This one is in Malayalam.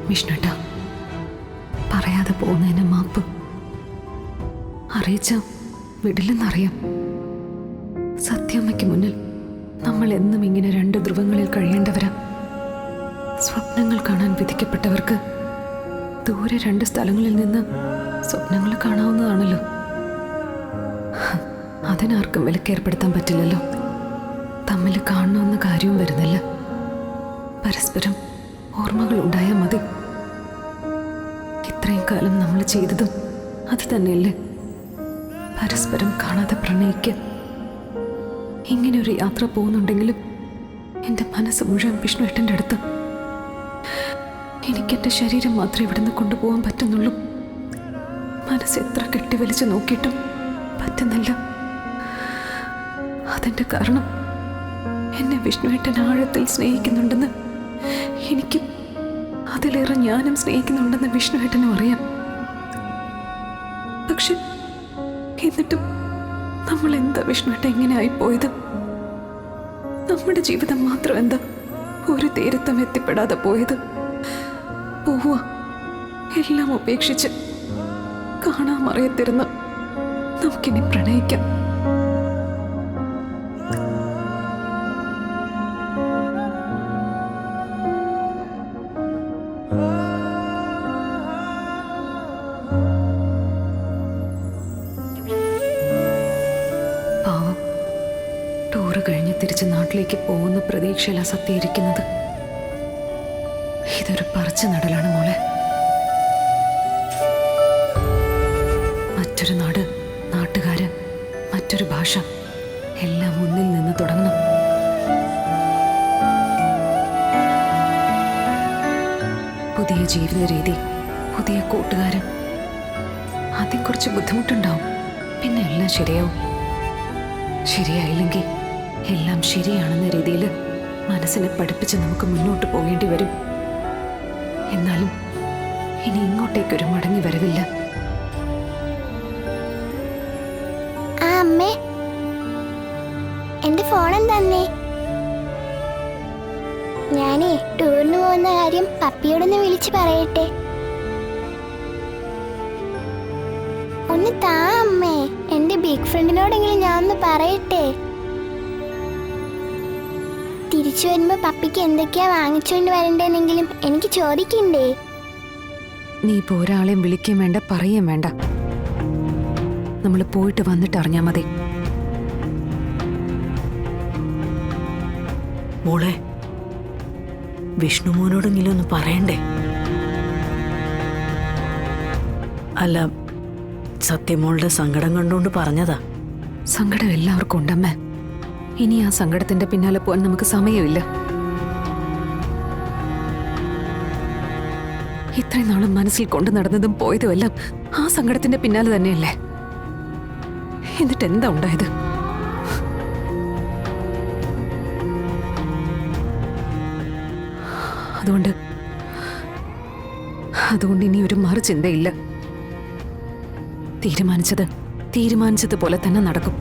വിഷ്ണുട്ടാ, പറയാതെ പോകുന്നതിന് മാപ്പ്. അറിയിച്ച വിടില്ലെന്നറിയാം. സത്യമ്മയ്ക്ക് മുന്നിൽ നമ്മൾ എന്നും ഇങ്ങനെ രണ്ട് ധ്രുവങ്ങളിൽ കഴിയേണ്ടവരാ. സ്വപ്നങ്ങൾ കാണാൻ വിധിക്കപ്പെട്ടവർക്ക് ദൂരെ രണ്ട് സ്ഥലങ്ങളിൽ നിന്ന് സ്വപ്നങ്ങൾ കാണാവുന്നതാണല്ലോ. അതിനാർക്കും വിലക്കേർപ്പെടുത്താൻ പറ്റില്ലല്ലോ. തമ്മിൽ കാണണമെന്ന കാര്യവും വരുന്നില്ല. പരസ്പരം ഓർമ്മകൾ ഉണ്ടായാൽ മതി. ഇത്രയും കാലം നമ്മൾ ചെയ്തതും അത് തന്നെയല്ലേ? പരസ്പരം കാണാതെ പ്രണയിക്കുക. ഇങ്ങനെ ഒരു യാത്ര പോകുന്നുണ്ടെങ്കിലും എൻ്റെ മനസ്സ് മുഴുവൻ വിഷ്ണുവേട്ടൻ്റെ അടുത്ത്. എനിക്കെൻ്റെ ശരീരം മാത്രമേ ഇവിടുന്ന് കൊണ്ടുപോകാൻ പറ്റുന്നുള്ളൂ. മനസ്സ് എത്ര കെട്ടിവലിച്ച് നോക്കിയിട്ടും പറ്റുന്നില്ല. അതിൻ്റെ കാരണം എന്നെ വിഷ്ണുവേട്ടൻ ആഴത്തിൽ സ്നേഹിക്കുന്നുണ്ടെന്ന് എനിക്കും, അതിലേറെ ഞാനും സ്നേഹിക്കുന്നുണ്ടെന്ന് വിഷ്ണുവേട്ടനും അറിയാം. പക്ഷെ എന്നിട്ടും നമ്മൾ എന്താ വിഷ്ണുവേട്ടൻ എങ്ങനെ ആയിപ്പോയത്? നമ്മുടെ ജീവിതം മാത്രം എന്താ ഒരു തീരത്തും എത്തിപ്പെടാതെ പോയത്? പോവുക, എല്ലാം ഉപേക്ഷിച്ച് കാണാമറിയത്തിരുന്ന് നമുക്കിനി പ്രണയിക്കാം. പാവം, ടൂറ് കഴിഞ്ഞ് തിരിച്ച് നാട്ടിലേക്ക് പോകുന്ന പ്രതീക്ഷയിലാ സത്യം ഇരിക്കുന്നത്. ഇതൊരു പറിച്ചു നടലാണ് മോളെ. മറ്റൊരു നാട്, നാട്ടുകാര്, മറ്റൊരു ഭാഷ, എല്ലാം മുന്നിൽ നിന്ന് തുടങ്ങണം. പുതിയ ജീവിത രീതി, പുതിയ കൂട്ടുകാരൻ. ആദ്യം കുറച്ച് ബുദ്ധിമുട്ടുണ്ടാവും, പിന്നെ എല്ലാം ശരിയാവും. ശരിയായില്ലെങ്കിൽ എല്ലാം ശരിയാണെന്ന രീതിയിൽ മനസ്സിനെ പഠിപ്പിച്ച് നമുക്ക് മുന്നോട്ട് പോകേണ്ടി വരും. എന്നാലും ഇനി ഇങ്ങോട്ടേക്കൊരു മടങ്ങി വരവില്ല. അമ്മേ, എന്റെ ഫോൺ എന്താന്നേ? ഞാനേ ടൂറിന് പോകുന്ന കാര്യം പപ്പിയോടൊന്ന് വിളിച്ച് പറയട്ടെ. ഒന്ന് താ അമ്മേ, എന്റെ ബിഗ് ഫ്രണ്ടിനോടെങ്കിലും ഞാൻ ഒന്ന് പറയട്ടെ. തിരിച്ചു വരുമ്പോ പപ്പിക്ക് എന്തൊക്കെയാ വാങ്ങിച്ചുകൊണ്ട് വരണ്ടെന്നെങ്കിലും എനിക്ക് ചോദിക്കണ്ടേ? നീ ഇപ്പൊ ഒരാളെയും വിളിക്കുകയും വേണ്ട, പറയുകയും വേണ്ട. നമ്മൾ പോയിട്ട് വന്നിട്ട് അറിഞ്ഞാ മതി. മോളെ, വിഷ്ണുമോനോടെങ്കിലും ഒന്ന് പറയണ്ടേ? അല്ല, സത്യമോളുടെ സങ്കടം കണ്ടുകൊണ്ട് പറഞ്ഞതാ. സങ്കടം എല്ലാവർക്കും ഉണ്ടമ്മേ. ഇനി ആ സങ്കടത്തിന്റെ പിന്നാലെ പോകാൻ നമുക്ക് സമയമില്ല. ഇത്രയും നാളും മനസ്സിൽ കൊണ്ടു നടന്നതും പോയതുമെല്ലാം ആ സങ്കടത്തിന്റെ പിന്നാലെ തന്നെയല്ലേ? എന്നിട്ട് എന്താ ഉണ്ടായത്? അതുകൊണ്ട് ഇനി ഒരു മറു ചിന്തയില്ല. തീരുമാനിച്ചതുപോലെ തന്നെ നടക്കും.